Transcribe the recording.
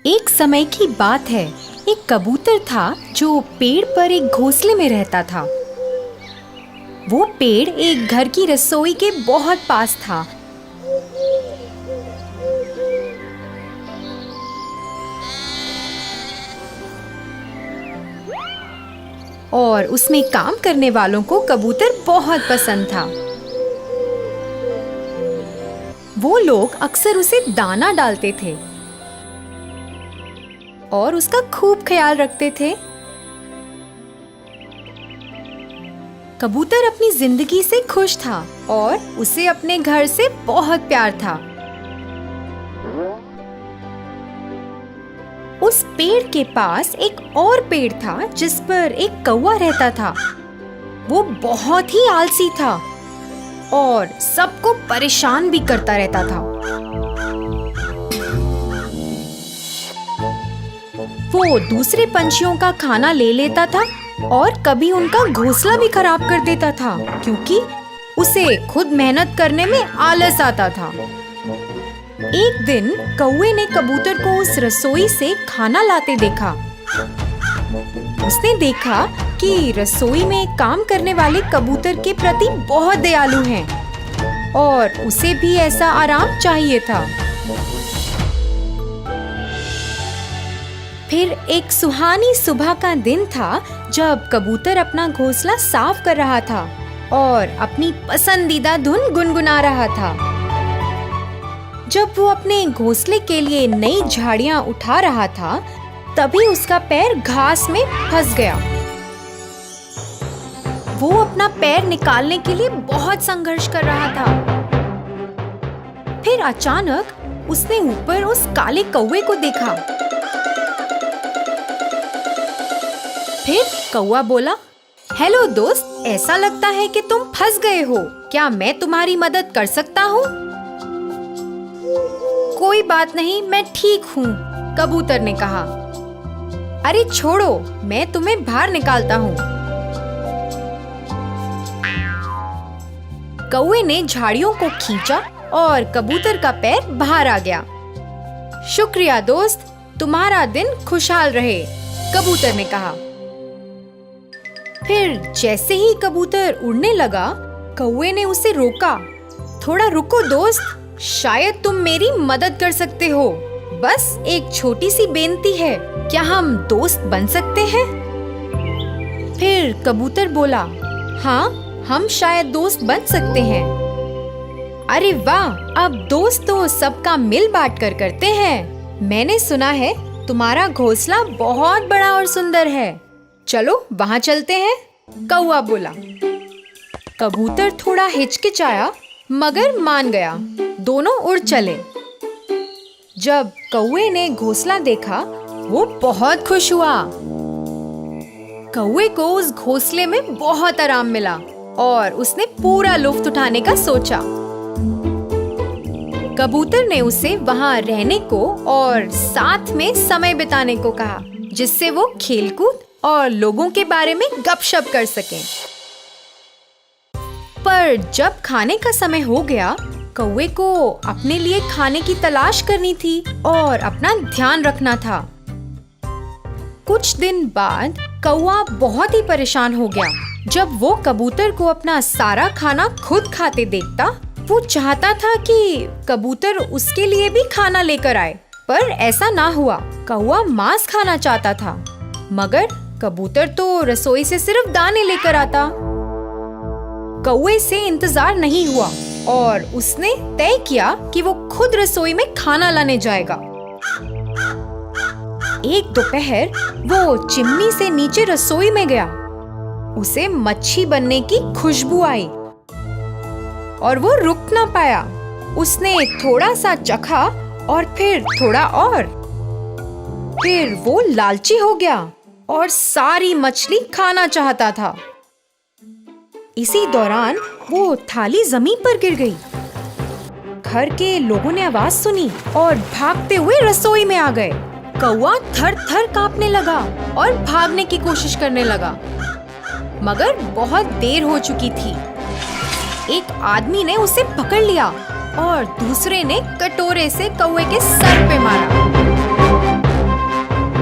एक समय की बात है। एक कबूतर था जो पेड़ पर एक घोंसले में रहता था। वो पेड़ एक घर की रसोई के बहुत पास था। और उसमें काम करने वालों को कबूतर बहुत पसंद था। वो लोग अक्सर उसे दाना डालते थे और उसका खूब ख्याल रखते थे। कबूतर अपनी जिंदगी से खुश था और उसे अपने घर से बहुत प्यार था। उस पेड़ के पास एक और पेड़ था जिस पर एक कौवा रहता था। वो बहुत ही आलसी था और सबको परेशान भी करता रहता था। वो दूसरे पंछियों का खाना ले लेता था और कभी उनका घोंसला भी खराब कर देता था क्योंकि उसे खुद मेहनत करने में आलस आता था। एक दिन कौवे ने कबूतर को उस रसोई से खाना लाते देखा। उसने देखा कि रसोई में काम करने वाले कबूतर के प्रति बहुत दयालु हैं और उसे भी ऐसा आराम चाहिए था। फिर एक सुहानी सुबह का दिन था जब कबूतर अपना घोंसला साफ कर रहा था और अपनी पसंदीदा धुन गुनगुना रहा था। जब वो अपने घोंसले के लिए नई झाड़ियां उठा रहा था, तभी उसका पैर घास में फंस गया। वो अपना पैर निकालने के लिए बहुत संघर्ष कर रहा था। फिर अचानक उसने ऊपर उस काले कौवे को देखा। फिर कौवा बोला, हेलो दोस्त, ऐसा लगता है कि तुम फंस गए हो। क्या मैं तुम्हारी मदद कर सकता हूँ? कोई बात नहीं, मैं ठीक हूँ, कबूतर ने कहा। अरे छोड़ो, मैं तुम्हें बाहर निकालता हूँ। कौवे ने झाड़ियों को खींचा और कबूतर का पैर बाहर आ गया। शुक्रिया दोस्त, तुम्हारा दिन खुशहाल रहे, कबूतर ने कहा। फिर जैसे ही कबूतर उड़ने लगा, कौवे ने उसे रोका। थोड़ा रुको दोस्त, शायद तुम मेरी मदद कर सकते हो। बस एक छोटी सी बेनती है, क्या हम दोस्त बन सकते हैं? फिर कबूतर बोला, हाँ, हम शायद दोस्त बन सकते हैं। अरे वाह, अब दोस्त तो सबका मिल बांट कर करते हैं। मैंने सुना है तुम्हारा घोंसला बहुत बड़ा और सुंदर है। चलो वहाँ चलते हैं, कौवा बोला। कबूतर थोड़ा हिचकिचाया मगर मान गया। दोनों उड़ चले। जब कौवे ने घोंसला देखा, वो बहुत खुश हुआ। कौवे को उस घोंसले में बहुत आराम मिला और उसने पूरा लुत्फ उठाने का सोचा। कबूतर ने उसे वहाँ रहने को और साथ में समय बिताने को कहा, जिससे वो खेलकूद और लोगों के बारे में गपशप कर सकें। पर जब खाने का समय हो गया, कौवे को अपने लिए खाने की तलाश करनी थी और अपना ध्यान रखना था। कुछ दिन बाद कौवा बहुत ही परेशान हो गया। जब वो कबूतर को अपना सारा खाना खुद खाते देखता, वो चाहता था कि कबूतर उसके लिए भी खाना लेकर आए, पर ऐसा ना हुआ। कौवा मांस खाना चाहता था, मगर कबूतर तो रसोई से सिर्फ दाने लेकर आता। कौवे से इंतजार नहीं हुआ और उसने तय किया कि वो खुद रसोई में खाना लाने जाएगा। एक दोपहर वो चिमनी से नीचे रसोई में गया। उसे मच्छी बनने की खुशबू आई और वो रुक ना पाया। उसने थोड़ा सा चखा और फिर थोड़ा और। फिर वो लालची हो गया और सारी मछली खाना चाहता था। इसी दौरान वो थाली जमीन पर गिर गई। घर के लोगों ने आवाज सुनी और भागते हुए रसोई में आ गए। कौवा थर थर कांपने लगा और भागने की कोशिश करने लगा, मगर बहुत देर हो चुकी थी। एक आदमी ने उसे पकड़ लिया और दूसरे ने कटोरे से कौवे के सर पे मारा।